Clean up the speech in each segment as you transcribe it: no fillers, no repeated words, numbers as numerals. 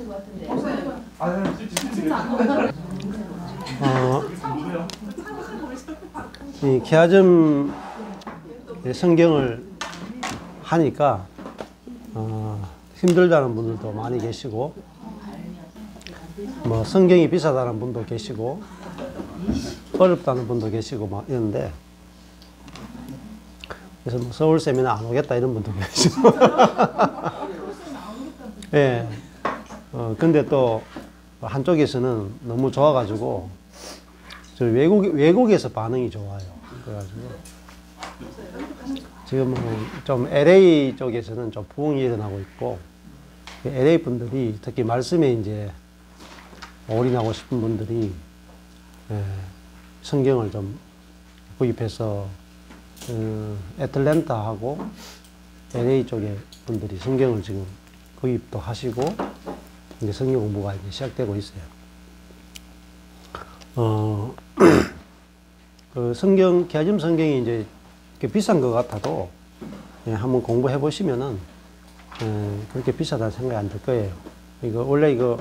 나오신 것 같은데. 이 케아즘 성경을 하니까 힘들다는 분들도 많이 계시고, 뭐 성경이 비싸다는 분도 계시고, 어렵다는 분도 계시고 막 이런데, 그래서 뭐 서울 세미나 안 오겠다 이런 분도 계시고. 예. 근데 또 한쪽에서는 너무 좋아가지고, 저 외국에서 반응이 좋아요. 그래가지고 지금 좀 LA 쪽에서는 좀 부흥이 일어나고 있고, LA 분들이 특히 말씀에 이제 올인하고 싶은 분들이 성경을 좀 구입해서 애틀랜타하고 LA 쪽에 분들이 성경을 지금 구입도 하시고 이제 성경 공부가 이제 시작되고 있어요. 그 성경, 케아즘 성경이 이제 비싼 것 같아도 한번 공부해 보시면은 그렇게 비싸다는 생각이 안 들 거예요. 이거 원래 이거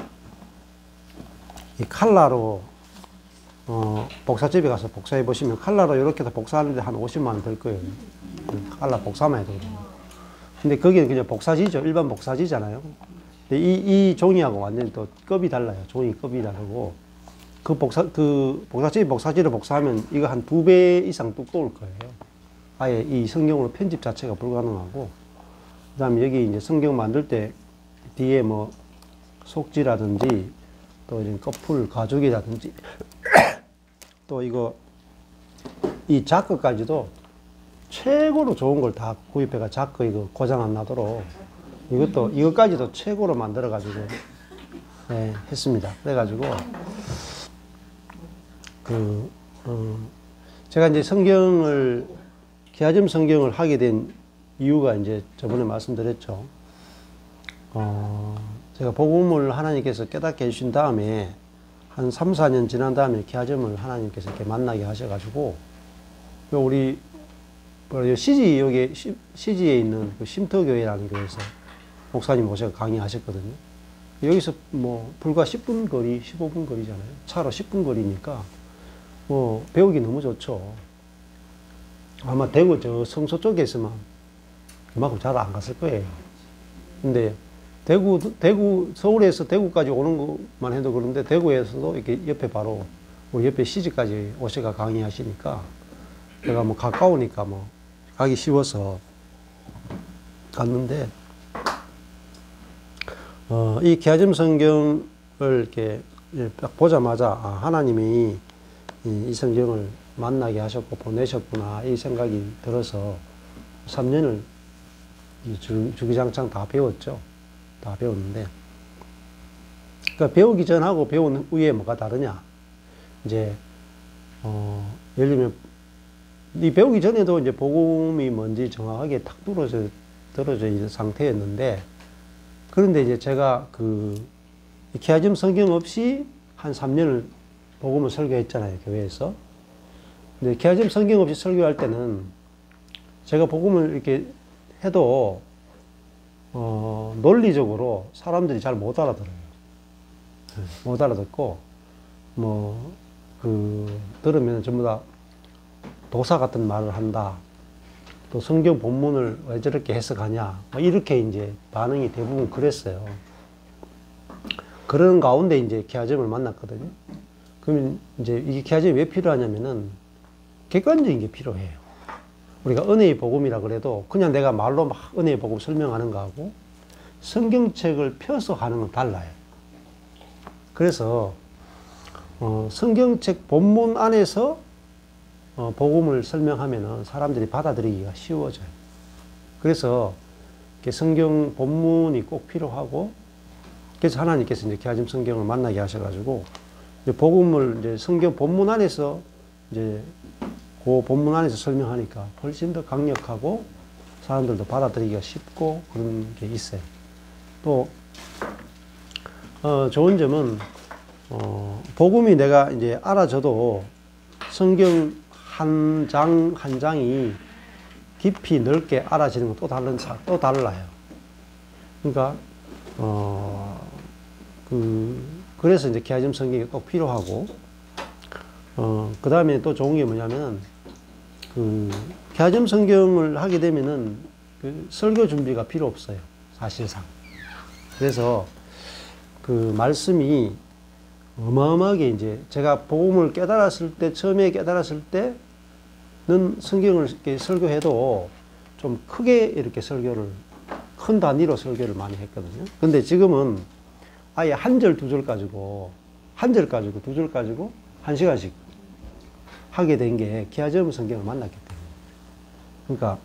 이 칼라로 복사집에 가서 복사해 보시면 칼라로 이렇게 다 복사하는데 한 50만 원 들 거예요. 칼라 복사만 해도. 근데 거기는 그냥 복사지죠. 일반 복사지잖아요. 근데 이 종이하고 완전히 또 급이 달라요. 종이 급이 다르고 그 복사지를 복사하면 이거 한 2배 이상 두꺼울 거예요. 아예 이 성경으로 편집 자체가 불가능하고, 그 다음에 여기 이제 성경 만들 때 뒤에 뭐 속지라든지 또 이제 거풀 가죽이라든지 또 이거 이 자크까지도 최고로 좋은 걸 다 구입해가 자크 이거 고장 안 나도록 이것까지도 최고로 만들어 가지고 했습니다. 그래가지고 제가 이제 케아즘 성경을 하게 된 이유가 이제 저번에 말씀드렸죠. 제가 복음을 하나님께서 깨닫게 해주신 다음에 한 3, 4년 지난 다음에 케아즘을 하나님께서 이렇게 만나게 하셔가지고, 우리 CG에 있는 그 쉼터교회라는 교회에서 목사님 오셔서 강의하셨거든요. 여기서 뭐 불과 10분 거리, 15분 거리잖아요. 차로 10분 거리니까 뭐 배우기 너무 좋죠. 아마 대구 저 성소 쪽에서만 그만큼 잘 안 갔을 거예요. 근데 서울에서 대구까지 오는 것만 해도 그런데 대구에서도 이렇게 옆에 바로 우리 옆에 시지까지 오셔가 강의하시니까 제가 뭐 가까우니까 뭐 가기 쉬워서 갔는데, 이 케아즘 성경을 이렇게 딱 보자마자 하나님이 이 성경을 만나게 하셨고 보내셨구나 이 생각이 들어서 3년을 주기장창 다 배웠죠. 다 배웠는데, 그러니까 배우기 전하고 배운 후에 뭐가 다르냐? 이제 예를 들면 이 배우기 전에도 이제 복음이 뭔지 정확하게 탁 떨어져 있는 상태였는데, 그런데 이제 제가 이 케아즘 성경 없이 한 3년을 복음을 설교했잖아요, 교회에서. 근데 케아즘 성경 없이 설교할 때는 제가 복음을 이렇게 해도 논리적으로 사람들이 잘 못 알아들어요. 못 알아듣고 들으면 전부 다 도사 같은 말을 한다. 또 성경 본문을 왜 저렇게 해석하냐. 이렇게 이제 반응이 대부분 그랬어요. 그런 가운데 이제 케아즘을 만났거든요. 그러면 이제 이게 케아즘이 왜 필요하냐면은 객관적인 게 필요해요. 우리가 은혜의 복음이라 그래도 그냥 내가 말로 막 은혜의 복음 설명하는 거하고 성경책을 펴서 하는 건 달라요. 그래서 성경책 본문 안에서 복음을 설명하면은 사람들이 받아들이기가 쉬워져요. 그래서 성경 본문이 꼭 필요하고, 그래서 하나님께서 이제 케아즘 성경을 만나게 하셔가지고 복음을 이제 성경 본문 안에서 이제 그 본문 안에서 설명하니까 훨씬 더 강력하고 사람들도 받아들이기가 쉽고 그런 게 있어요. 또 좋은 점은 복음이 내가 이제 알아져도 성경 한 장 한 장이 깊이 넓게 알아지는 건 또 달라요. 그러니까 그래서 이제 기하점 성경이 꼭 필요하고, 그 다음에 또 좋은 게 뭐냐면은, 기하점 성경을 하게 되면은, 설교 준비가 필요 없어요. 사실상. 그래서, 말씀이 어마어마하게 이제, 제가 복음을 깨달았을 때, 처음에 깨달았을 때는 성경을 이렇게 설교해도 좀 크게 이렇게 큰 단위로 설교를 많이 했거든요. 근데 지금은 아예 한 절, 두 절 가지고, 두 절 가지고, 1시간씩 하게 된 게 기하점 성경을 만났기 때문에.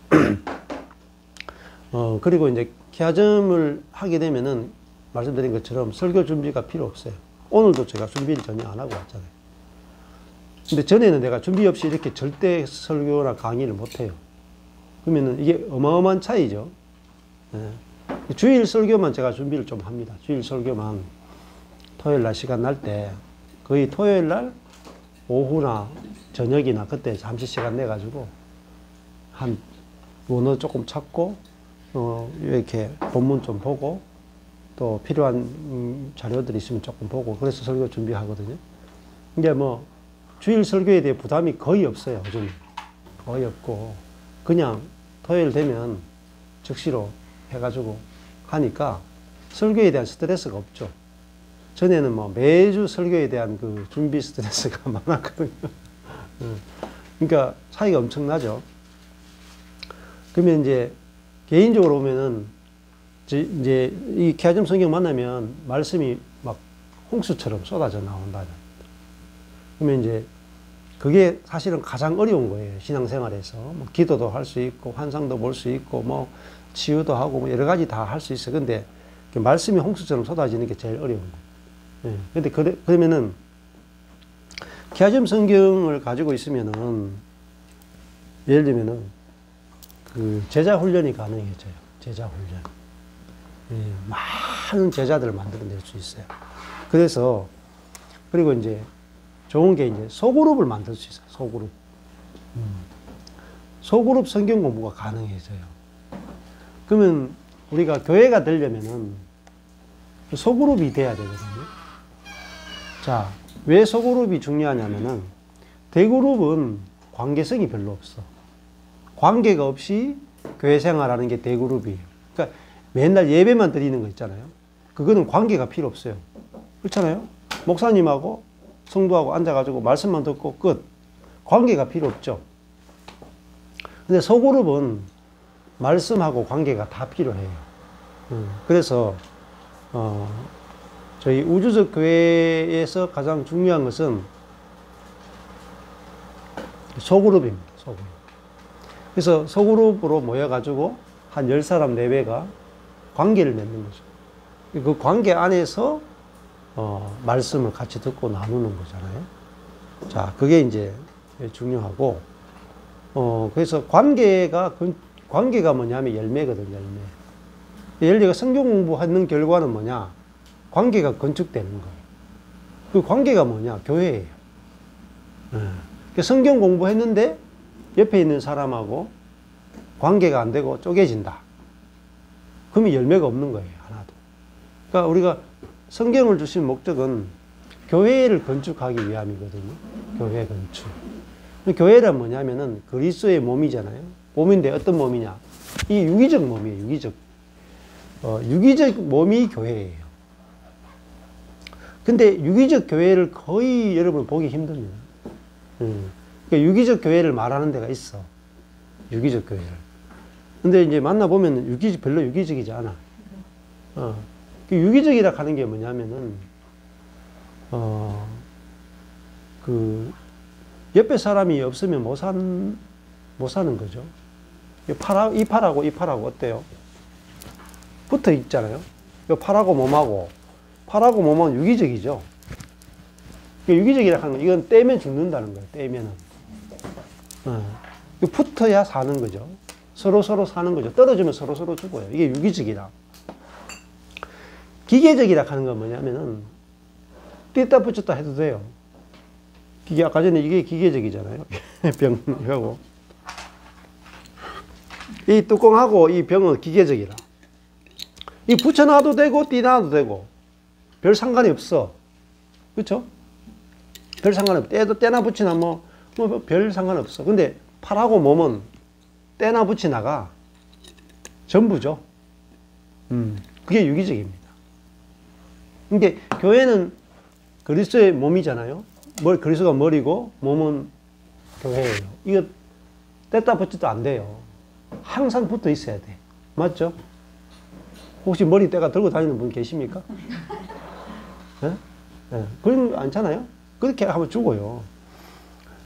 그러니까, 그리고 이제 기하점을 하게 되면은 말씀드린 것처럼 설교 준비가 필요 없어요. 오늘도 제가 준비를 전혀 안 하고 왔잖아요. 근데 전에는 내가 준비 없이 이렇게 절대 설교나 강의를 못 해요. 그러면은 이게 어마어마한 차이죠. 네. 주일 설교만 제가 준비를 좀 합니다. 주일 설교만 토요일 날 시간 날 때 거의 토요일 날 오후나 저녁이나 그때 잠시 시간 내 가지고 한 원어 조금 찾고 이렇게 본문 좀 보고 또 필요한 자료들이 있으면 조금 보고 그래서 설교 준비하거든요. 이제 뭐 주일 설교에 대해 부담이 거의 없어요. 요즘 거의 없고 그냥 토요일 되면 즉시로 해가지고 하니까 설교에 대한 스트레스가 없죠. 전에는 뭐 매주 설교에 대한 그 준비 스트레스가 많았거든요. 그러니까 차이가 엄청나죠. 그러면 이제 개인적으로 보면은 이제 이 기하점 성경 만나면 말씀이 막 홍수처럼 쏟아져 나온다. 그러면 이제 그게 사실은 가장 어려운 거예요. 신앙생활에서. 뭐 기도도 할 수 있고, 환상도 볼 수 있고, 뭐 치유도 하고, 뭐 여러 가지 다 할 수 있어요. 근데 말씀이 홍수처럼 쏟아지는 게 제일 어려운 거예요. 근데 그러면은 기하점 성경을 가지고 있으면은 예를 들면은 제자 훈련이 가능해져요. 제자 훈련. 많은 제자들을 만들어낼 수 있어요. 그래서 그리고 이제 좋은 게 이제 소그룹을 만들 수 있어요. 소그룹. 소그룹 성경 공부가 가능해져요. 그러면 우리가 교회가 되려면은 소그룹이 돼야 되거든요. 자, 왜 소그룹이 중요하냐면은 대그룹은 관계성이 별로 없어. 관계가 없이 교회 생활하는 게 대그룹이에요. 그러니까 맨날 예배만 드리는 거 있잖아요. 그거는 관계가 필요 없어요. 그렇잖아요. 목사님하고 성도하고 앉아가지고 말씀만 듣고 끝. 관계가 필요 없죠. 근데 소그룹은 말씀하고 관계가 다 필요해요. 그래서 저희 우주적 교회에서 가장 중요한 것은 소그룹입니다. 소그룹. 그래서 소그룹으로 모여가지고 한 10사람 내외가 관계를 맺는 거죠. 그 관계 안에서 말씀을 같이 듣고 나누는 거잖아요. 자, 그게 이제 중요하고, 그래서 관계가 뭐냐면 열매거든요, 열매. 예를 들어 성경 공부하는 결과는 뭐냐? 관계가 건축되는 거예요. 그 관계가 뭐냐? 교회예요. 성경 공부했는데 옆에 있는 사람하고 관계가 안 되고 쪼개진다. 그러면 열매가 없는 거예요, 하나도. 그러니까 우리가 성경을 주신 목적은 교회를 건축하기 위함이거든요. 교회 건축. 교회란 뭐냐면은 그리스도의 몸이잖아요. 몸인데 어떤 몸이냐? 이 유기적 몸이에요, 유기적. 유기적 몸이 교회예요. 근데 유기적 교회를 거의 여러분 보기 힘듭니다. 그러니까 유기적 교회를 말하는 데가 있어. 유기적 교회를. 근데 이제 만나보면 별로 유기적이지 않아. 그 유기적이라 하는 게 뭐냐면은, 옆에 사람이 없으면 못 사는 거죠. 이 팔하고 어때요? 붙어 있잖아요. 이 팔하고 몸하고 유기적이죠. 유기적이라 하는 건 이건 떼면 죽는다는 거예요. 떼면은. 붙어야 사는 거죠. 서로 사는 거죠. 떨어지면 서로 죽어요. 이게 유기적이라. 기계적이라 하는 건 뭐냐면은 뗐다 붙였다 해도 돼요. 아까 전에 이게 기계적이잖아요. 병하고 이 뚜껑하고 이 병은 기계적이라. 이 붙여놔도 되고 띄놔도 되고 별 상관이 없어. 그렇죠? 별 상관이 없어. 때나 붙이나 뭐 별 상관없어. 근데 팔하고 몸은 때나 붙이나가 전부죠. 그게 유기적입니다. 근데 교회는 그리스도의 몸이잖아요. 그리스도가 머리고 몸은 교회예요. 이거 뗐다 붙여도 안 돼요. 항상 붙어 있어야 돼. 맞죠? 혹시 머리때가 들고 다니는 분 계십니까? 네? 네. 그런 거 않잖아요? 그렇게 하면 죽어요.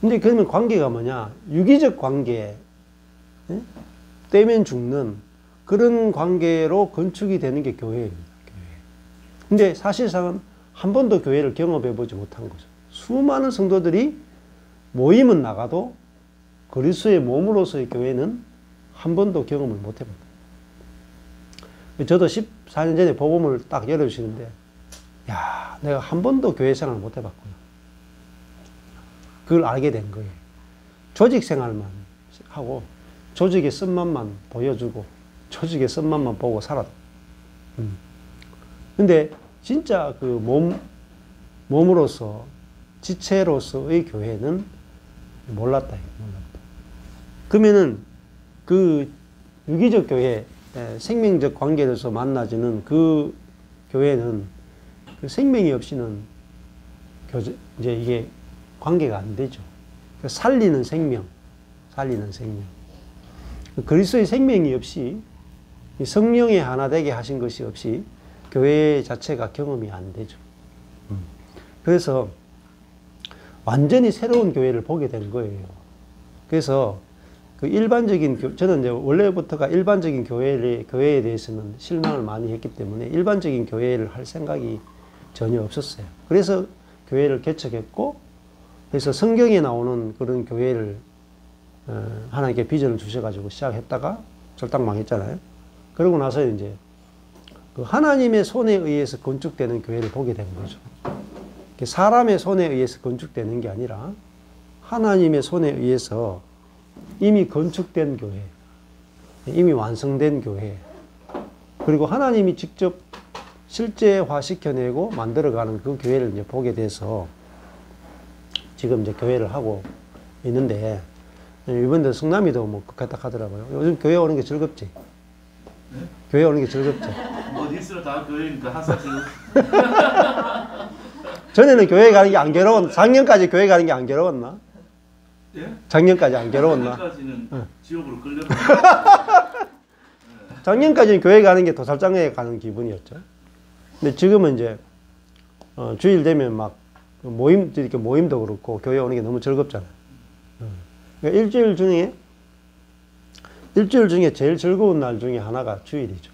근데 그러면 관계가 뭐냐? 유기적 관계, 네? 떼면 죽는 그런 관계로 건축이 되는 게 교회입니다. 교회. 근데 사실상은 한 번도 교회를 경험해 보지 못한 거죠. 수많은 성도들이 모임은 나가도 그리스도의 몸으로서의 교회는 한 번도 경험을 못 해봤다. 저도 14년 전에 복음을 딱 열어주시는데, 야, 내가 한 번도 교회 생활을 못 해봤구나. 그걸 알게 된 거예요. 조직 생활만 하고, 조직의 쓴맛만 보여주고, 조직의 쓴맛만 보고 살았다. 근데 진짜 그 몸으로서, 지체로서의 교회는 몰랐다. 그러면은 그 유기적 교회, 생명적 관계로서 만나지는 그 교회는 그 생명이 없이는 이제 이게 관계가 안 되죠. 살리는 생명. 그리스도의 생명이 없이 성령의 하나 되게 하신 것이 없이 교회 자체가 경험이 안 되죠. 그래서 완전히 새로운 교회를 보게 된 거예요. 그래서 그 일반적인 저는 이제 원래부터가 일반적인 교회에 대해서는 실망을 많이 했기 때문에 일반적인 교회를 할 생각이 전혀 없었어요. 그래서 교회를 개척했고, 그래서 성경에 나오는 그런 교회를 하나님께 비전을 주셔가지고 시작했다가 절딱 망했잖아요. 그러고 나서 이제 그 하나님의 손에 의해서 건축되는 교회를 보게 된 거죠. 사람의 손에 의해서 건축되는 게 아니라 하나님의 손에 의해서 이미 건축된 교회, 이미 완성된 교회, 그리고 하나님이 직접 실제화시켜내고 만들어가는 그 교회를 이제 보게 돼서 지금 이제 교회를 하고 있는데, 이번에 성남이도 뭐 그렇다 하더라고요. 요즘 교회 오는 게 즐겁지? 네? 교회 오는 게 즐겁지? 어디 있으러 다 교회니까 항상 즐겁. 전에는 교회 가는 게 안 괴로웠나? 작년까지 교회 가는 게 안 괴로웠나? 예? 작년까지 안 괴로웠나? 작년까지는 지옥으로 끌려. 작년까지는 교회 가는 게 도살장에 가는 기분이었죠. 근데 지금은 이제 주일 되면 막 이렇게 모임도 그렇고 교회 오는 게 너무 즐겁잖아요. 그러니까 일주일 중에 제일 즐거운 날 중에 하나가 주일이죠.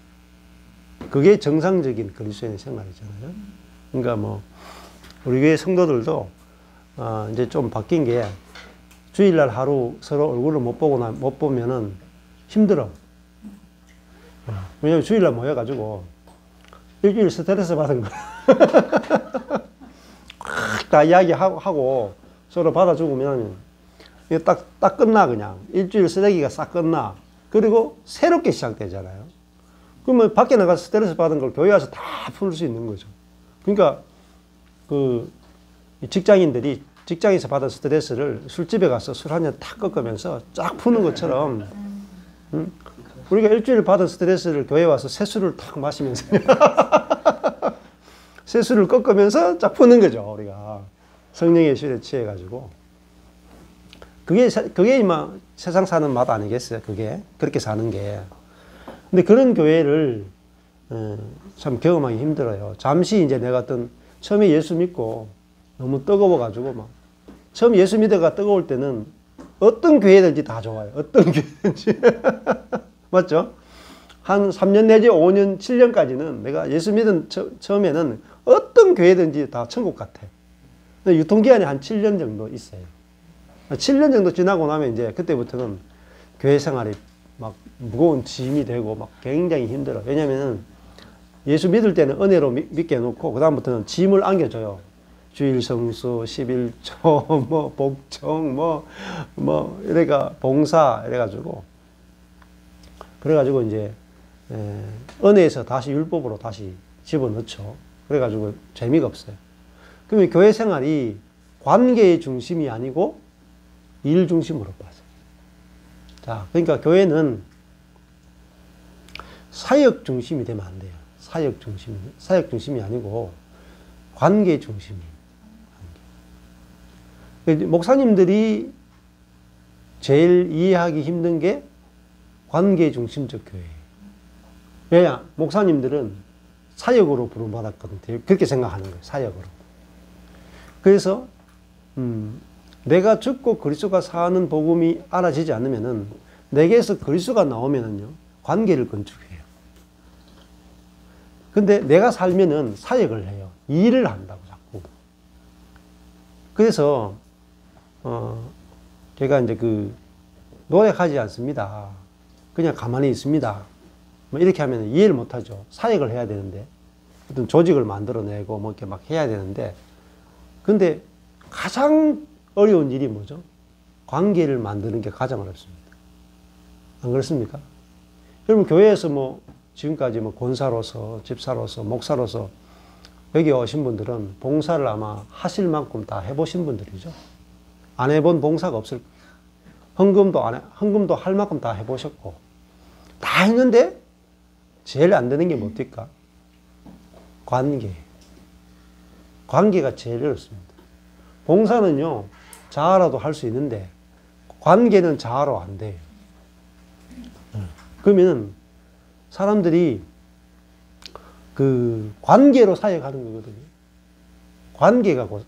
그게 정상적인 그리스도인의 생활이잖아요. 그러니까 뭐 우리 교회 성도들도 이제 좀 바뀐 게 주일날 하루 서로 얼굴을 못 보면은 힘들어. 왜냐면 주일날 모여가지고 일주일 스트레스 받은 거 다 이야기하고 서로 받아 죽으면 딱 끝나. 그냥 일주일 쓰레기가 싹 끝나. 그리고 새롭게 시작되잖아요. 그러면 밖에 나가서 스트레스 받은 걸 교회 와서 다 풀 수 있는 거죠. 그러니까 그 직장인들이 직장에서 받은 스트레스를 술집에 가서 술 한 잔 탁 꺾으면서 쫙 푸는 것처럼, 우리가 일주일 받은 스트레스를 교회 와서 새술을 탁 마시면서 새술을 꺾으면서 쫙 푸는 거죠. 우리가 성령의 술에 취해가지고 그게 막 세상 사는 맛 아니겠어요? 그게 그렇게 사는 게. 근데 그런 교회를 참 경험하기 힘들어요. 잠시 이제 내가 처음에 예수 믿고 너무 뜨거워가지고 막 처음 예수 믿어가 뜨거울 때는 어떤 교회든지 다 좋아요. 어떤 교회든지 맞죠? 한 3년 내지 5년, 7년까지는 내가 예수 믿은 처음에는 어떤 교회든지 다 천국 같아. 근데 유통기한이 한 7년 정도 있어요. 7년 정도 지나고 나면 이제 그때부터는 교회 생활이 막 무거운 짐이 되고 막 굉장히 힘들어. 왜냐면은 예수 믿을 때는 은혜로 믿게 해놓고 그다음부터는 짐을 안겨줘요. 주일 성수, 11조, 뭐 복청, 이래가 봉사 이래가지고 그래가지고 이제 은혜에서 다시 율법으로 다시 집어넣죠. 그래가지고 재미가 없어요. 그러면 교회 생활이 관계의 중심이 아니고 일 중심으로 빠져요. 자, 그러니까 교회는 사역 중심이 되면 안 돼요. 사역 중심이 아니고 관계 중심이에요. 목사님들이 제일 이해하기 힘든 게 관계 중심적 교회예요. 왜냐? 목사님들은 사역으로 부름받았거든요. 그렇게 생각하는 거예요. 사역으로. 그래서 내가 죽고 그리스도가 사는 복음이 알아지지 않으면은 내게서 그리스도가 나오면은요 관계를 건축해요. 근데 내가 살면은 사역을 해요. 일을 한다고 자꾸. 그래서 제가 이제 노력하지 않습니다. 그냥 가만히 있습니다. 뭐 이렇게 하면 이해를 못 하죠. 사역을 해야 되는데 어떤 조직을 만들어내고 뭐 이렇게 막 해야 되는데 근데 가장 어려운 일이 뭐죠? 관계를 만드는 게 가장 어렵습니다. 안 그렇습니까? 여러분 교회에서 뭐 지금까지 뭐 권사로서 집사로서 목사로서 여기 오신 분들은 봉사를 아마 하실 만큼 다 해보신 분들이죠. 안 해본 봉사가 없을 거예요. 헌금도 할 만큼 다 해보셨고 다 했는데 제일 안 되는 게 뭡니까? 관계가 제일 어렵습니다. 봉사는요 자아라도 할 수 있는데 관계는 자아로 안 돼요. 그러면 사람들이 관계로 사역하는 거거든요.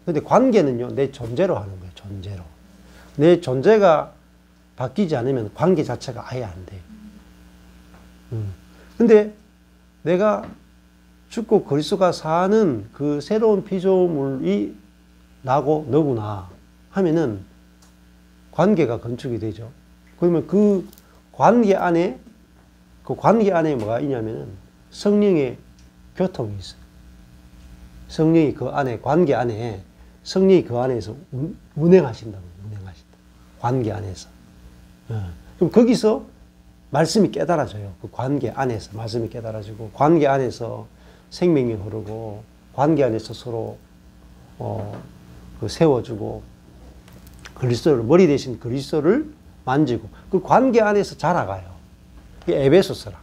근데 관계는요 내 존재로 하는 거예요. 존재로. 내 존재가 바뀌지 않으면 관계 자체가 아예 안 돼요. 근데 내가 죽고 그리스도가 사는 그 새로운 피조물이 나고 너구나 하면은 관계가 건축이 되죠. 그러면 그 관계 안에 뭐가 있냐면은 성령의 교통이 있어요. 성령이 관계 안에 성령이 그 안에서 운행하신다. 관계 안에서. 그럼 거기서 말씀이 깨달아져요. 그 관계 안에서 말씀이 깨달아지고 관계 안에서 생명이 흐르고 관계 안에서 서로 세워주고 머리 대신 그리스도를 만지고 그 관계 안에서 자라가요. 이게 에베소서라.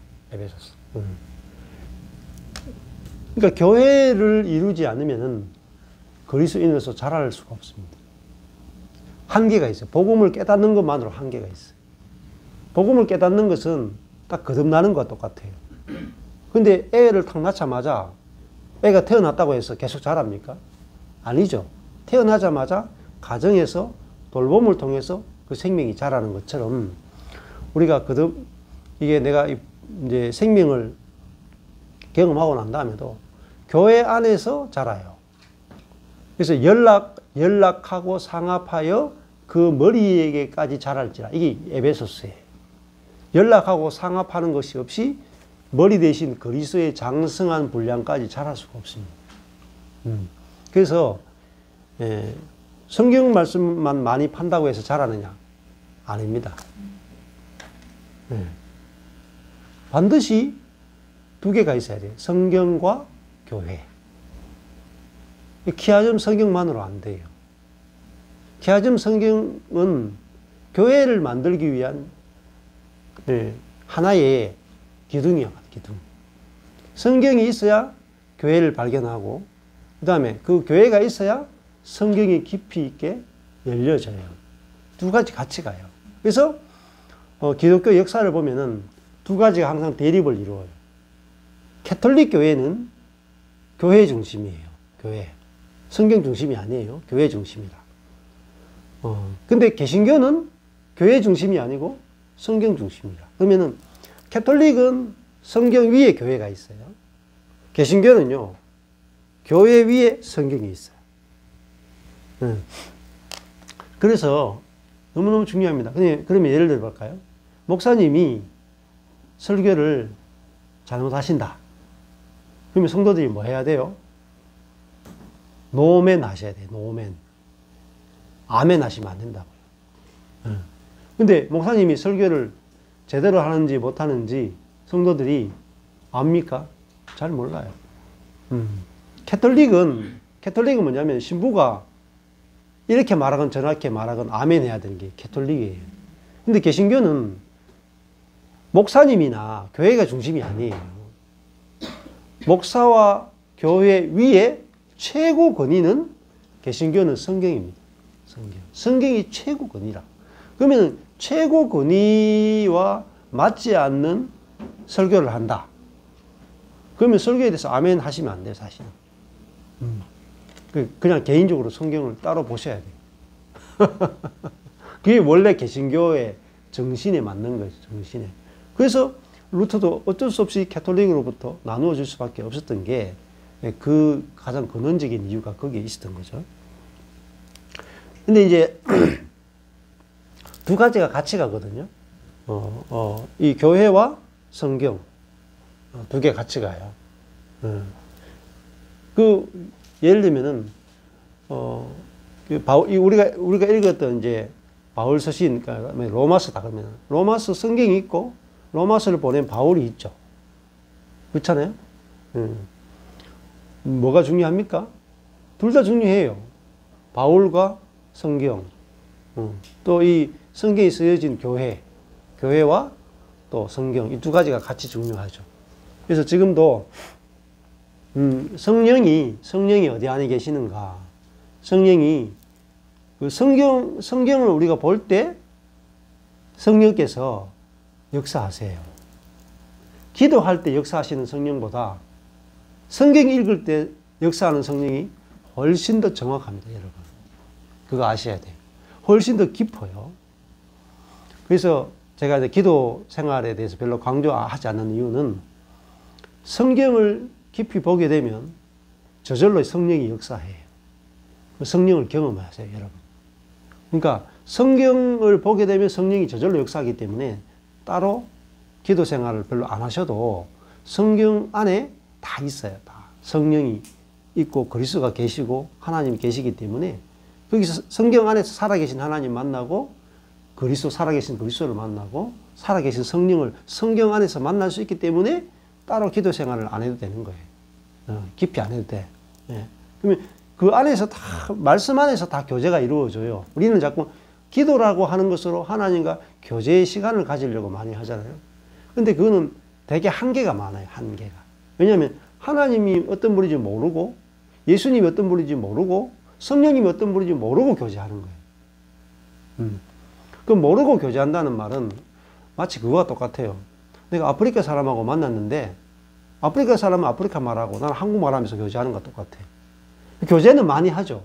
그러니까 교회를 이루지 않으면은 그리스도인으로서 자랄 수가 없습니다. 한계가 있어요. 복음을 깨닫는 것만으로 한계가 있어요. 복음을 깨닫는 것은 딱 거듭나는 것과 똑같아요. 근데 애를 탁 낳자마자 애가 태어났다고 해서 계속 자랍니까? 아니죠. 태어나자마자 가정에서 돌봄을 통해서 그 생명이 자라는 것처럼 우리가 이게 내가 이제 생명을 경험하고 난 다음에도 교회 안에서 자라요. 그래서 연락하고 상합하여 그 머리에게까지 자랄지라. 이게 에베소서예요. 연락하고 상합하는 것이 없이 머리 대신 그리스도의 장성한 분량까지 자랄 수가 없습니다. 그래서 성경 말씀만 많이 판다고 해서 자라느냐? 아닙니다. 반드시 두 개가 있어야 돼요. 성경과 교회. 키아즘 성경만으로 안 돼요. 키아즘 성경은 교회를 만들기 위한 하나의 기둥이야, 기둥. 성경이 있어야 교회를 발견하고, 그 다음에 그 교회가 있어야 성경이 깊이 있게 열려져요. 두 가지 같이 가요. 그래서 기독교 역사를 보면은 두 가지가 항상 대립을 이루어요. 캐톨릭 교회는 교회 중심이에요. 교회. 성경 중심이 아니에요. 교회 중심이다. 근데 개신교는 교회 중심이 아니고 성경 중심이다. 그러면은 캐톨릭은 성경 위에 교회가 있어요. 개신교는요, 교회 위에 성경이 있어요. 그래서 너무너무 중요합니다. 그러면 예를 들어 볼까요? 목사님이 설교를 잘못하신다. 그러면 성도들이 뭐 해야 돼요? 노멘 하셔야 돼요. 노멘. 아멘 하시면 안 된다고요. 근데 목사님이 설교를 제대로 하는지 못하는지 성도들이 압니까? 잘 몰라요. 캐톨릭은 뭐냐면 신부가 이렇게 말하건 저렇게 말하건 아멘 해야 되는 게 캐톨릭이에요. 근데 개신교는 목사님이나 교회가 중심이 아니에요. 목사와 교회 위에 최고 권위는 개신교는 성경입니다. 성경이 최고 권위라. 그러면 최고 권위와 맞지 않는 설교를 한다. 그러면 설교에 대해서 아멘 하시면 안 돼요, 사실은. 그냥 개인적으로 성경을 따로 보셔야 돼요. 그게 원래 개신교의 정신에 맞는 거죠, 정신에. 그래서 루터도 어쩔 수 없이 캐톨릭으로부터 나누어질 수밖에 없었던 게 그 가장 근원적인 이유가 거기에 있었던 거죠. 근데 이제 두 가지가 같이 가거든요. 이 교회와 성경 두 개 같이 가요. 예를 들면은 우리가 읽었던 이제 바울 서신, 그러니까 로마서다 그러면 로마서 성경이 있고 로마서를 보낸 바울이 있죠. 그렇잖아요. 뭐가 중요합니까? 둘 다 중요해요. 바울과 성경, 또 이 성경이 쓰여진 교회와 또 성경, 이 두 가지가 같이 중요하죠. 그래서 지금도 성령이 어디 안에 계시는가? 성령이 그 성경을 우리가 볼 때 성령께서 역사하세요. 기도할 때 역사하시는 성령보다 성경 읽을 때 역사하는 성령이 훨씬 더 정확합니다, 여러분. 그거 아셔야 돼요. 훨씬 더 깊어요. 그래서 제가 이제 기도 생활에 대해서 별로 강조하지 않는 이유는 성경을 깊이 보게 되면 저절로 성령이 역사해요. 성령을 경험하세요, 여러분. 그러니까 성경을 보게 되면 성령이 저절로 역사하기 때문에 따로 기도 생활을 별로 안 하셔도 성경 안에 다 있어요. 다 성령이 있고 그리스도가 계시고 하나님이 계시기 때문에 거기서 성경 안에서 살아계신 하나님 만나고 살아계신 그리스도를 만나고 살아계신 성령을 성경 안에서 만날 수 있기 때문에 따로 기도 생활을 안 해도 되는 거예요. 깊이 안 해도 돼. 예. 그러면 그 안에서 다 말씀 안에서 다 교제가 이루어져요. 우리는 자꾸 기도라고 하는 것으로 하나님과 교제의 시간을 가지려고 많이 하잖아요. 근데 그거는 되게 한계가 많아요. 한계가. 왜냐하면 하나님이 어떤 분인지 모르고 예수님이 어떤 분인지 모르고 성령님이 어떤 분인지 모르고 교제하는 거예요. 그 모르고 교제한다는 말은 마치 그거와 똑같아요. 내가 아프리카 사람하고 만났는데 아프리카 사람은 아프리카 말하고 나는 한국말 하면서 교제하는 것과 똑같아. 교제는 많이 하죠.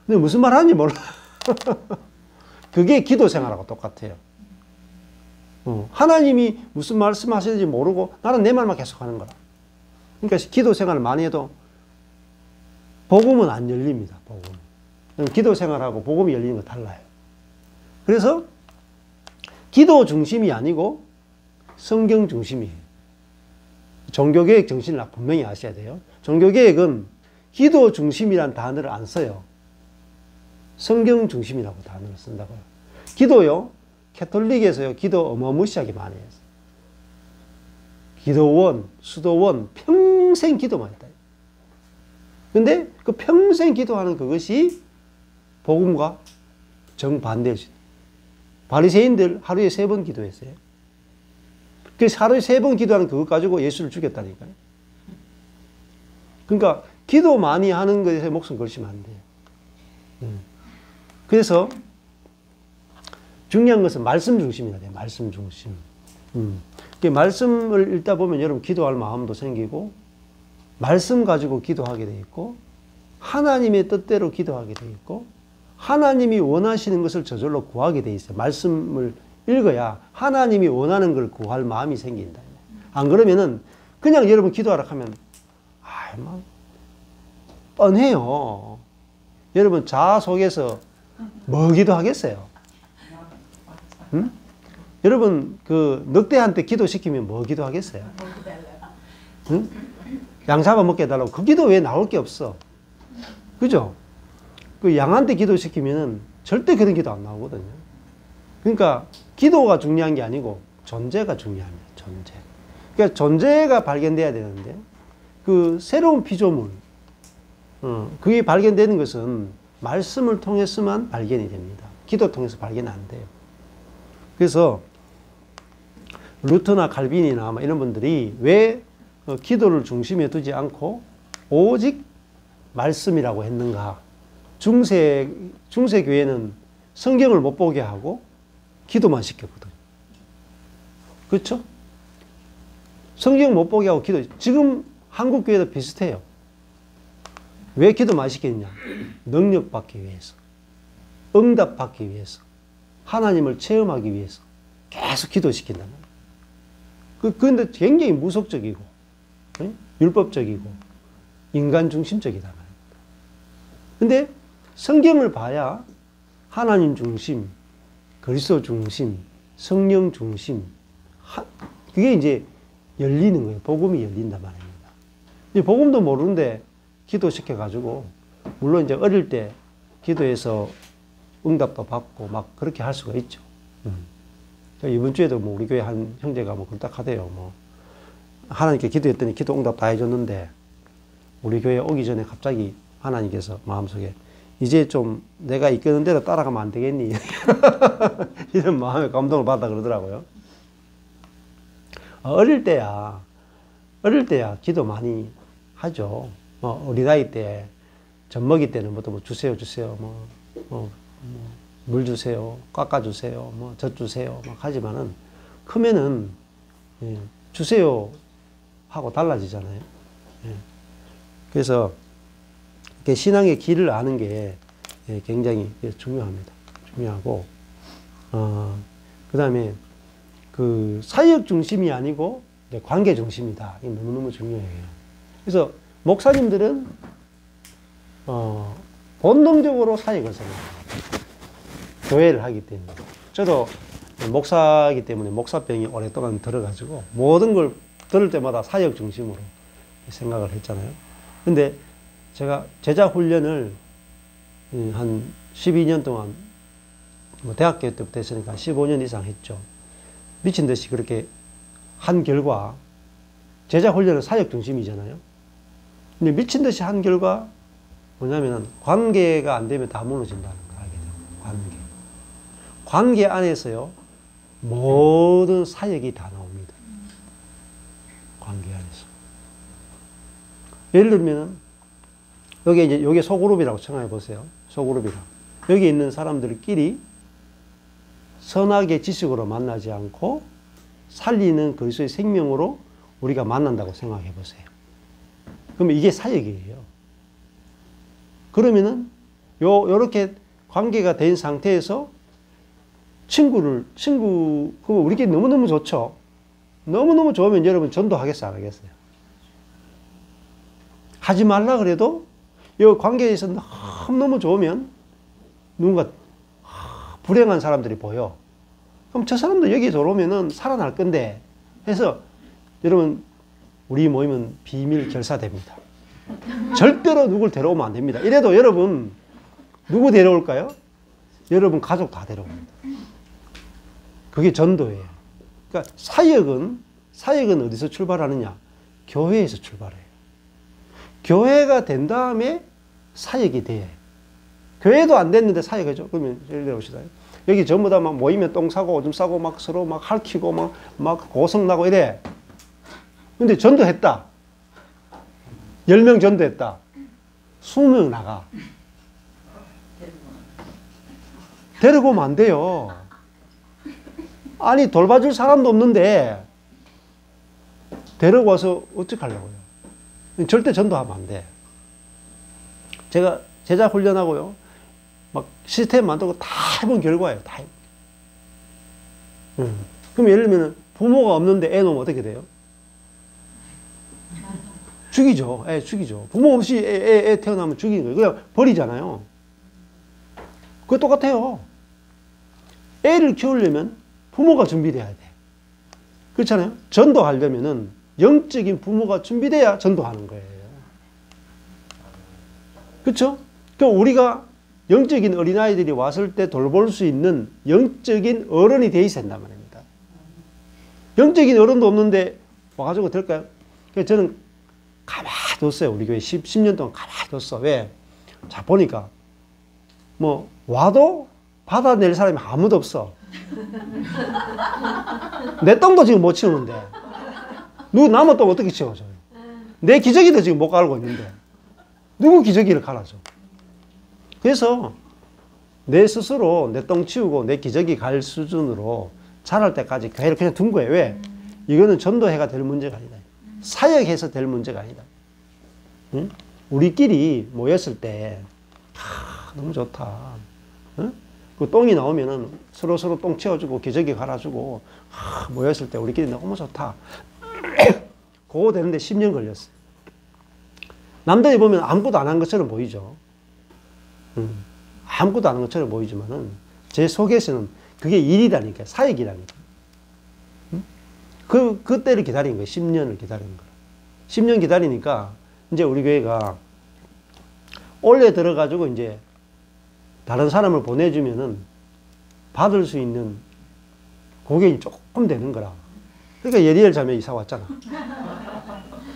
근데 무슨 말 하는지 몰라. 그게 기도 생활하고 똑같아요. 하나님이 무슨 말씀 하시는지 모르고 나는 내 말만 계속 하는 거라. 그러니까 기도 생활을 많이 해도 복음은 안 열립니다. 복음. 기도 생활하고 복음이 열리는 거 달라요. 그래서 기도 중심이 아니고 성경 중심이에요. 종교개혁 정신을 분명히 아셔야 돼요. 종교개혁은 기도 중심이란 단어를 안 써요. 성경 중심이라고 단어를 쓴다고요. 기도요, 캐톨릭에서요, 기도 어마무시하게 많이 했어요. 기도원, 수도원, 평생 기도만 했다. 근데 그 평생 기도하는 그것이 복음과 정반대일 수 있어요. 바리새인들 하루에 3번 기도했어요. 그래서 하루에 3번 기도하는 그것 가지고 예수를 죽였다니까요. 그러니까 기도 많이 하는 것에 목숨 걸시면 안 돼요. 그래서 중요한 것은 말씀 중심이라 돼요. 말씀 중심. 말씀을 읽다 보면 여러분 기도할 마음도 생기고 말씀 가지고 기도하게 돼 있고 하나님의 뜻대로 기도하게 돼 있고 하나님이 원하시는 것을 저절로 구하게 돼 있어요. 말씀을 읽어야 하나님이 원하는 걸 구할 마음이 생긴다. 안 그러면은 그냥 여러분 기도하라 하면 뻔해요. 여러분 자아 속에서 뭐 기도하겠어요? 응? 여러분 그 늑대한테 기도시키면 뭐 기도하겠어요? 응? 양 잡아먹게 해달라고. 그 기도 외에 나올 게 없어. 그죠? 그 양한테 기도시키면은 절대 그런 기도 안 나오거든요. 그러니까 기도가 중요한 게 아니고 존재가 중요합니다. 존재. 그러니까 존재가 발견돼야 되는데 그 새로운 피조물, 그게 발견되는 것은 말씀을 통해서만 발견이 됩니다. 기도 통해서 발견이 안 돼요. 그래서 루터나 칼빈이나 이런 분들이 왜 기도를 중심에 두지 않고 오직 말씀이라고 했는가? 중세교회는 성경을 못 보게 하고 기도만 시켰거든. 그렇죠? 성경 못 보게 하고 기도. 지금 한국 교회도 비슷해요. 왜 기도 많이 시켰냐? 능력 받기 위해서. 응답 받기 위해서. 하나님을 체험하기 위해서. 계속 기도시킨단 말이에요. 그런데 굉장히 무속적이고, 율법적이고, 인간 중심적이단 말이에요. 근데 성경을 봐야 하나님 중심, 그리스도 중심, 성령 중심, 그게 이제 열리는 거예요. 복음이 열린단 말입니다. 이제 복음도 모르는데 기도시켜가지고, 물론 이제 어릴 때 기도해서 응답도 받고 막 그렇게 할 수가 있죠. 이번 주에도 뭐 우리 교회 한 형제가 뭐 그렇다하대요. 뭐 하나님께 기도했더니 기도 응답 다 해줬는데 우리 교회 오기 전에 갑자기 하나님께서 마음속에 이제 좀 내가 이끄는 대로 따라가면 안 되겠니? 이런 마음의 감동을 받아 그러더라고요. 어릴 때야 기도 많이 하죠. 우리 나이 때 젖먹이 때는 뭐 주세요, 물 주세요, 깎아주세요, 젖 주세요, 막 하지만은 크면은 주세요 하고 달라지잖아요. 그래서 신앙의 길을 아는 게 굉장히 중요합니다. 중요하고, 그 다음에 그 사역 중심이 아니고 관계 중심이다. 이게 너무너무 중요해요. 그래서 목사님들은 본능적으로 사역을 생각합니다. 교회를 하기 때문에. 저도 목사이기 때문에 목사병이 오랫동안 들어가지고 모든 걸 들을 때마다 사역 중심으로 생각을 했잖아요. 근데 제가 제자 훈련을 한 12년 동안 뭐 대학교 때부터 했으니까 15년 이상 했죠. 미친 듯이 그렇게 한 결과 제자 훈련은 사역 중심이잖아요. 근데 미친 듯이 한 결과 뭐냐면은 관계가 안 되면 다 무너진다는 걸 알게 돼요. 관계 안에서요 모든 사역이 다 나옵니다. 관계 안에서. 예를 들면은 여기 이제 요게 소그룹이라고 생각해 보세요. 소그룹이라. 여기 있는 사람들끼리 선하게 지식으로 만나지 않고 살리는 그리스도의 생명으로 우리가 만난다고 생각해 보세요. 그러면 이게 사역이에요. 그러면은 요렇게 관계가 된 상태에서 친구, 그거 우리끼리 너무너무 좋죠? 너무너무 좋으면 여러분 전도하겠어요? 안 하겠어요? 하지 말라 그래도 이 관계에서 너무너무 좋으면 누군가 불행한 사람들이 보여. 그럼 저 사람도 여기 들어오면은 살아날 건데 해서 여러분 우리 모임은 비밀 결사됩니다. 절대로 누굴 데려오면 안 됩니다. 이래도 여러분 누구 데려올까요? 여러분 가족 다 데려옵니다. 그게 전도예요. 그러니까 사역은 어디서 출발하느냐? 교회에서 출발해요. 교회가 된 다음에 사역이 돼요. 교회도 안 됐는데 사역하죠. 그러면 예를 들어 봅시다. 여기 전부 다 막 모이면 똥 싸고 오줌 싸고 막 서로 막 핥히고 막 고성나고 이래. 근데 전도했다. 10명 전도했다. 20명 나가. 데리고 오면 안 돼요. 아니 돌봐줄 사람도 없는데 데려와서 어떡하려고요. 절대 전도하면 안 돼. 제가 제자 훈련하고요. 막 시스템 만들고 다 해본 결과예요. 다 해본. 그럼 예를 들면 부모가 없는데 애 놓으면 어떻게 돼요? 죽이죠. 애 죽이죠. 부모 없이 애 태어나면 죽이는 거예요. 그냥 버리잖아요. 그거 똑같아요. 애를 키우려면 부모가 준비돼야 돼. 그렇잖아요. 전도하려면은 영적인 부모가 준비돼야 전도하는 거예요. 그렇죠? 그럼 우리가 영적인 어린아이들이 왔을 때 돌볼 수 있는 영적인 어른이 돼 있어야 된단 말입니다. 영적인 어른도 없는데 와가지고 될까요? 그래서 저는 가만히 뒀어요. 우리 교회 10년 동안 가만히 뒀어. 왜? 자, 보니까 뭐 와도 받아낼 사람이 아무도 없어. 내 똥도 지금 못 치우는데 누구 남의 똥 어떻게 치워줘요? 내 기저귀도 지금 못 갈고 있는데 누구 기저귀를 갈아줘? 그래서 내 스스로 내 똥 치우고 내 기저귀 갈 수준으로 자랄 때까지 교회를 그냥 둔 거예요. 왜? 이거는 전도회가 될 문제가 아니다. 사역해서 될 문제가 아니다. 응? 우리끼리 모였을 때 너무 좋다. 응? 그 똥이 나오면은 서로 똥 치워주고 기저귀 갈아주고 모였을 때 우리끼리 너무 좋다. 그거 되는데 10년 걸렸어요. 남들이 보면 아무것도 안 한 것처럼 보이죠. 아무것도 안 한 것처럼 보이지만은 제 속에서는 그게 일이라니까, 사역이라니까. 그때를 기다린 거예요. 10년을 기다린 거예요. 10년 기다리니까 이제 우리 교회가 올해 들어가지고 이제 다른 사람을 보내주면은 받을 수 있는 그게 조금 되는 거라. 그러니까 예리엘 자매 이사 왔잖아.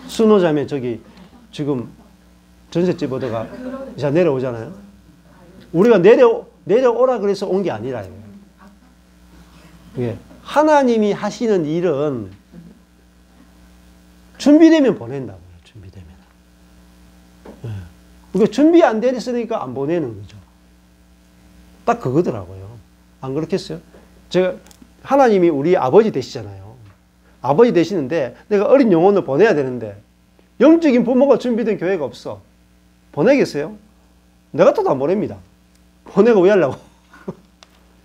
순호 자매 저기 지금 전셋집 오다가 이사 내려오잖아요. 우리가 내려오라 그래서 온 게 아니라 이게 하나님이 하시는 일은 준비되면 보낸다고요. 준비되면. 그러니까 준비 안 됐으니까 안 보내는 거죠. 딱 그거더라고요. 안 그렇겠어요? 제가 하나님이 우리 아버지 되시잖아요. 아버지 되시는데 내가 어린 영혼을 보내야 되는데 영적인 부모가 준비된 교회가 없어. 보내겠어요? 내 같아도 안 보냅니다. 보내고 왜 하려고?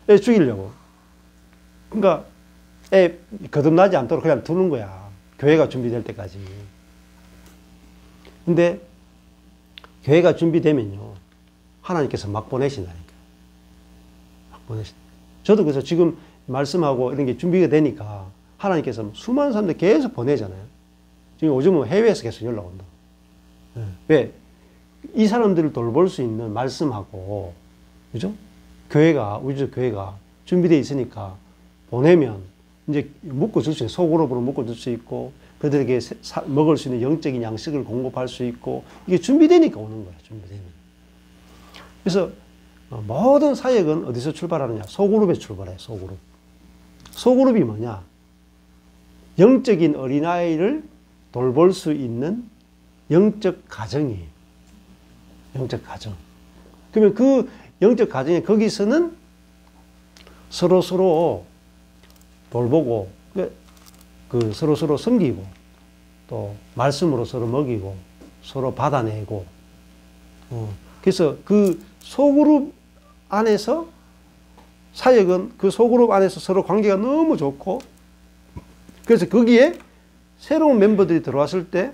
애 죽이려고. 그러니까 애 거듭나지 않도록 그냥 두는 거야. 교회가 준비될 때까지. 근데 교회가 준비되면요. 하나님께서 막 보내신다니까. 막 보내신. 저도 그래서 지금 말씀하고 이런 게 준비가 되니까 하나님께서 수많은 사람들 계속 보내잖아요. 지금 요즘은 해외에서 계속 연락 온다. 왜? 이 사람들을 돌볼 수 있는 말씀하고, 그죠? 교회가, 우리 교회가 준비되어 있으니까 보내면 이제 묶어줄 수 있고, 소그룹으로 묶어줄 수 있고, 그들에게 먹을 수 있는 영적인 양식을 공급할 수 있고, 이게 준비되니까 오는 거야, 준비되면. 그래서 모든 사역은 어디서 출발하느냐? 소그룹에 출발해요, 소그룹. 소그룹이 뭐냐? 영적인 어린아이를 돌볼 수 있는 영적 가정이에요. 영적 가정. 그러면 그 영적 가정에 거기서는 서로 돌보고, 서로 섬기고, 또 말씀으로 서로 먹이고, 서로 받아내고, 그래서 그 소그룹 안에서 사역은 그 소그룹 안에서 서로 관계가 너무 좋고, 그래서 거기에 새로운 멤버들이 들어왔을 때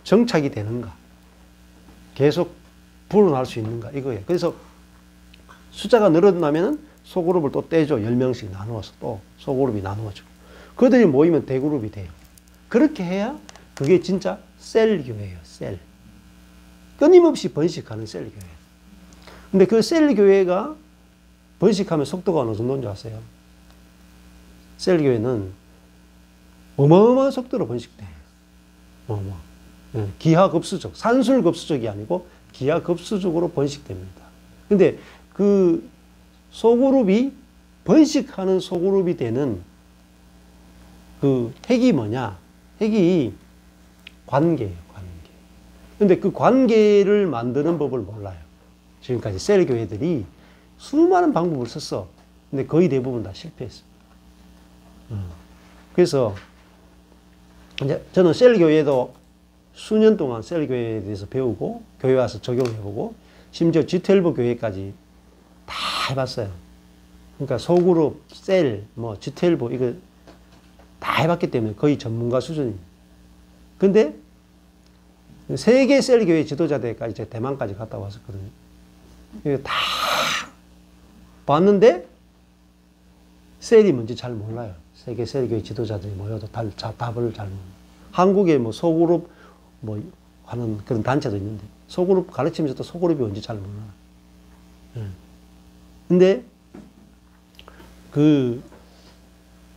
정착이 되는가, 계속 불어날 수 있는가, 이거예요. 그래서 숫자가 늘어나면은 소그룹을 또 떼줘. 10명씩 나누어서 또 소그룹이 나누어지고. 그들이 모이면 대그룹이 돼요. 그렇게 해야 그게 진짜 셀 교회예요, 셀. 끊임없이 번식하는 셀 교회. 근데 그 셀 교회가 번식하면 속도가 어느 정도인 줄 아세요? 셀 교회는 어마어마한 속도로 번식돼요. 기하급수적, 산술급수적이 아니고 기하급수적으로 번식됩니다. 근데 그 소그룹이 번식하는 소그룹이 되는 그 핵이 뭐냐? 핵이 관계예요, 관계. 근데 그 관계를 만드는 법을 몰라요. 지금까지 셀 교회들이 수많은 방법을 썼어. 근데 거의 대부분 다 실패했어. 그래서 이제 저는 셀 교회도 수년 동안 셀 교회에 대해서 배우고 교회 와서 적용해보고 심지어 G12 교회까지 다 해봤어요. 그러니까 소그룹, 셀, 뭐 G12 이거 다 해봤기 때문에 거의 전문가 수준입니다. 근데 세계 셀 교회 지도자들까지 제가 대만까지 갔다 왔었거든요. 이거 다 봤는데 셀이 뭔지 잘 몰라요. 세계 셀 교회 지도자들이 모여도 답을 잘 몰라요. 한국에 뭐 소그룹 뭐 하는 그런 단체도 있는데 소그룹 가르치면서도 소그룹이 뭔지 잘 몰라요. 근데 그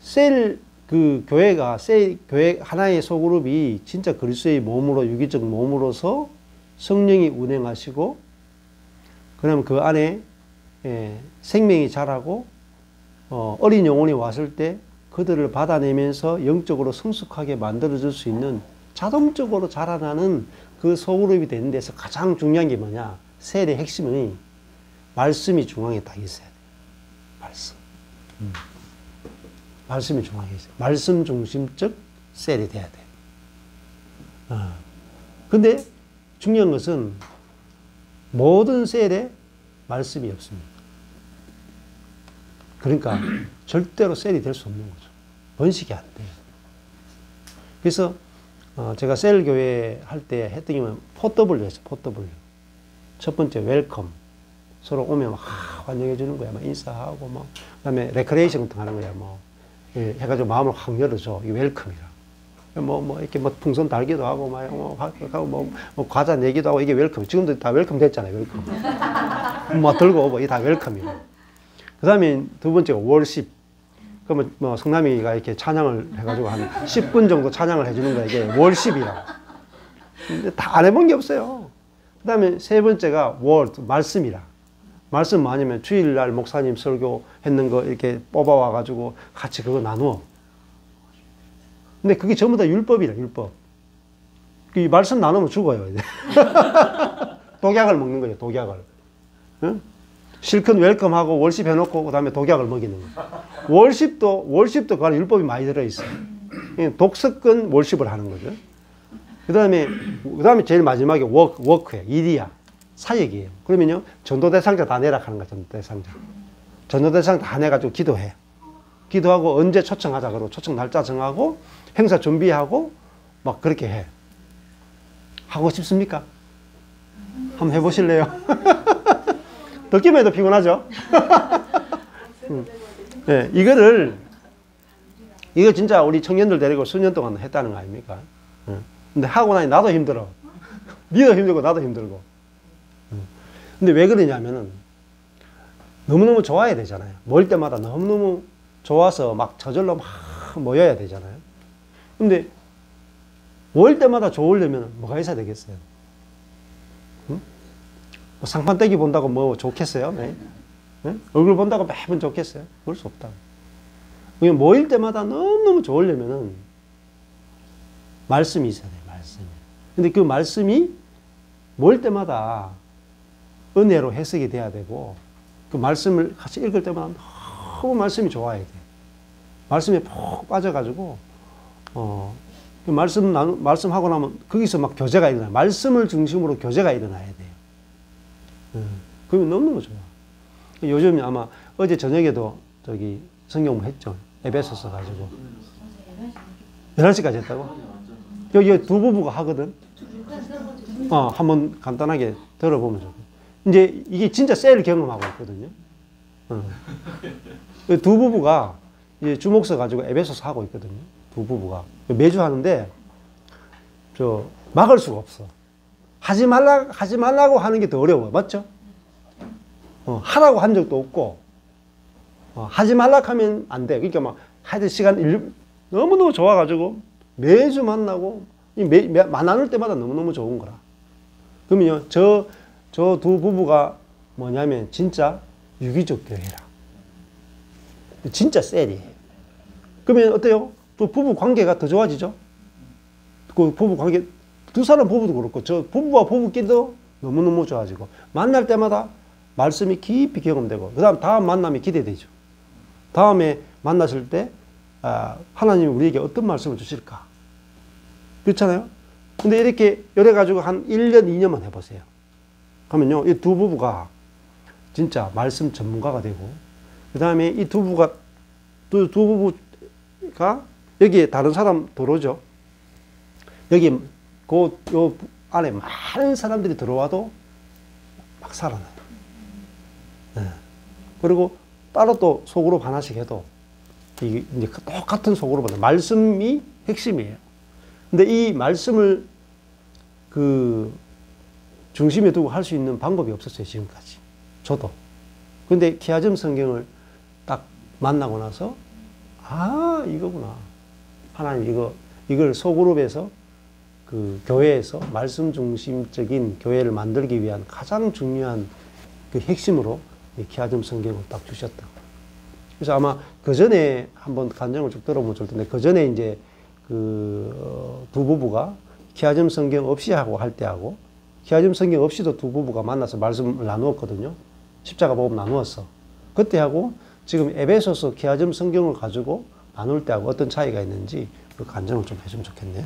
셀 그 교회 하나의 소그룹이 진짜 그리스도의 몸으로, 유기적 몸으로서 성령이 운행하시고, 그러면 그 안에 생명이 자라고, 어린 영혼이 왔을 때 그들을 받아내면서 영적으로 성숙하게 만들어줄 수 있는 자동적으로 자라나는 그 소그룹이 되는 데서 가장 중요한 게 뭐냐? 셀의 핵심이 말씀이 중앙에 딱 있어야 돼. 말씀. 말씀이 중앙에 있어요. 말씀 중심적 셀이 돼야 돼. 근데 중요한 것은 모든 셀에 말씀이 없습니다. 그러니까 절대로 셀이 될 수 없는 거죠. 번식이 안 돼요. 그래서 제가 셀 교회 할 때 했던 게 4W 했어요. 4W. 첫 번째 웰컴. 서로 오면 막 환영해 주는 거야. 막 인사하고 뭐. 그다음에 레크레이션 같은 거 하는 거야. 뭐. 해가지고 마음을 확 열어줘. 이게 웰컴이라. 이렇게 풍선 달기도 하고, 뭐 과자 내기도 하고, 이게 웰컴. 지금도 다 웰컴 됐잖아요. 웰컴. 뭐 들고 오고, 이게 다 웰컴이라. 그 다음에 두 번째가 월십. 그러면 뭐 성남이가 이렇게 찬양을 해가지고 한 10분 정도 찬양을 해주는 거야. 이게 월십이라. 근데 다 안 해본 게 없어요. 그 다음에 세 번째가 월드, 말씀이라. 말씀 아니면 주일날 목사님 설교 했는 거 이렇게 뽑아와가지고 같이 그거 나누어. 근데 그게 전부 다 율법이라, 율법. 이 말씀 나누면 죽어요, 이제. 독약을 먹는 거예요, 독약을. 응? 실컷 웰컴하고 월십 해놓고, 그 다음에 독약을 먹이는 거예요. 월십도 그 안에 율법이 많이 들어있어요. 독습근 월십을 하는 거죠. 그 다음에 제일 마지막에 워크예요. 일이야. 사역이에요. 그러면요, 전도대상자 다 내라 하는 거야, 전도대상자. 전도대상 다 내가지고 기도해. 기도하고 언제 초청하자 그러고 초청 날짜 정하고 행사 준비하고 막 그렇게 해. 하고 싶습니까? 한번 해보실래요? 듣기만 해도 피곤하죠? 네, 이거 진짜 우리 청년들 데리고 수년 동안 했다는 거 아닙니까? 근데 하고 나니 나도 힘들어. 니도 힘들고 나도 힘들고. 근데 왜 그러냐면은 너무너무 좋아야 되잖아요. 모일 때마다 너무너무 좋아서 막 저절로 막 모여야 되잖아요. 근데 모일 때마다 좋으려면 뭐가 있어야 되겠어요? 응? 뭐 상판떼기 본다고 뭐 좋겠어요? 네? 네? 얼굴 본다고 매번 좋겠어요? 그럴 수 없다. 그냥 모일 때마다 너무너무 좋으려면은 말씀이 있어야 돼요. 말씀이. 근데 그 말씀이 모일 때마다 은혜로 해석이 돼야 되고, 그 말씀을 같이 읽을 때마다 너무 말씀이 좋아야 돼. 말씀에 푹 빠져가지고, 그 말씀하고 나면 거기서 막 교제가 일어나요. 말씀을 중심으로 교제가 일어나야 돼요. 그러면 너무너무 좋아. 요즘 아마 어제 저녁에도 성경부 했죠. 에베소서 가지고. 11시까지 했다고? 여기 두 부부가 하거든. 한번 간단하게 들어보면 좋고. 이제 이게 진짜 셀 경험하고 있거든요. 두 부부가 이제 주목서 가지고 에베소서 하고 있거든요. 두 부부가. 매주 하는데, 막을 수가 없어. 하지 말라고 하는 게 더 어려워. 맞죠? 하라고 한 적도 없고, 하지 말라고 하면 안 돼. 그러니까 막, 하여튼 시간 너무너무 좋아가지고, 매주 만나고, 만나는 때마다 너무너무 좋은 거라. 그러면요, 저 두 부부가 뭐냐면, 진짜 유기적 교회라. 진짜 셀이에요. 그러면 어때요? 또 부부 관계가 더 좋아지죠? 그 부부 관계, 두 사람 부부도 그렇고, 저 부부와 부부끼리도 너무너무 좋아지고, 만날 때마다 말씀이 깊이 경험되고, 그 다음 만남이 기대되죠. 다음에 만났을 때, 하나님이 우리에게 어떤 말씀을 주실까? 그렇잖아요? 근데 이렇게 열어가지고 한 1년, 2년만 해보세요. 그러면요, 이 두 부부가 진짜 말씀 전문가가 되고, 그 다음에 이 두 부부가 여기에 다른 사람 들어오죠. 여기 요 안에 많은 사람들이 들어와도 막 살아나요. 네. 그리고 따로 또 속으로 하나씩 해도 이게 이제 똑같은 속으로 받아. 말씀이 핵심이에요. 근데 이 말씀을 중심에 두고 할 수 있는 방법이 없었어요, 지금까지. 저도. 근데 키아즘 성경을 딱 만나고 나서, 이거구나. 하나님 이걸 소그룹에서 그 교회에서 말씀 중심적인 교회를 만들기 위한 가장 중요한 그 핵심으로 이 키아즘 성경을 딱 주셨다. 그래서 아마 그 전에 한번 간증을 쭉 들어보면 좋을 텐데, 그 전에 이제 그 두 부부가 키아즘 성경 없이 하고 할 때하고 키아즘 성경 없이도 두 부부가 만나서 말씀을 나누었거든요. 십자가 복음 나누었어. 그때하고 지금 에베소서 키아즘 성경을 가지고 나눌 때하고 어떤 차이가 있는지 그 간증을 좀 해주면 좋겠네요.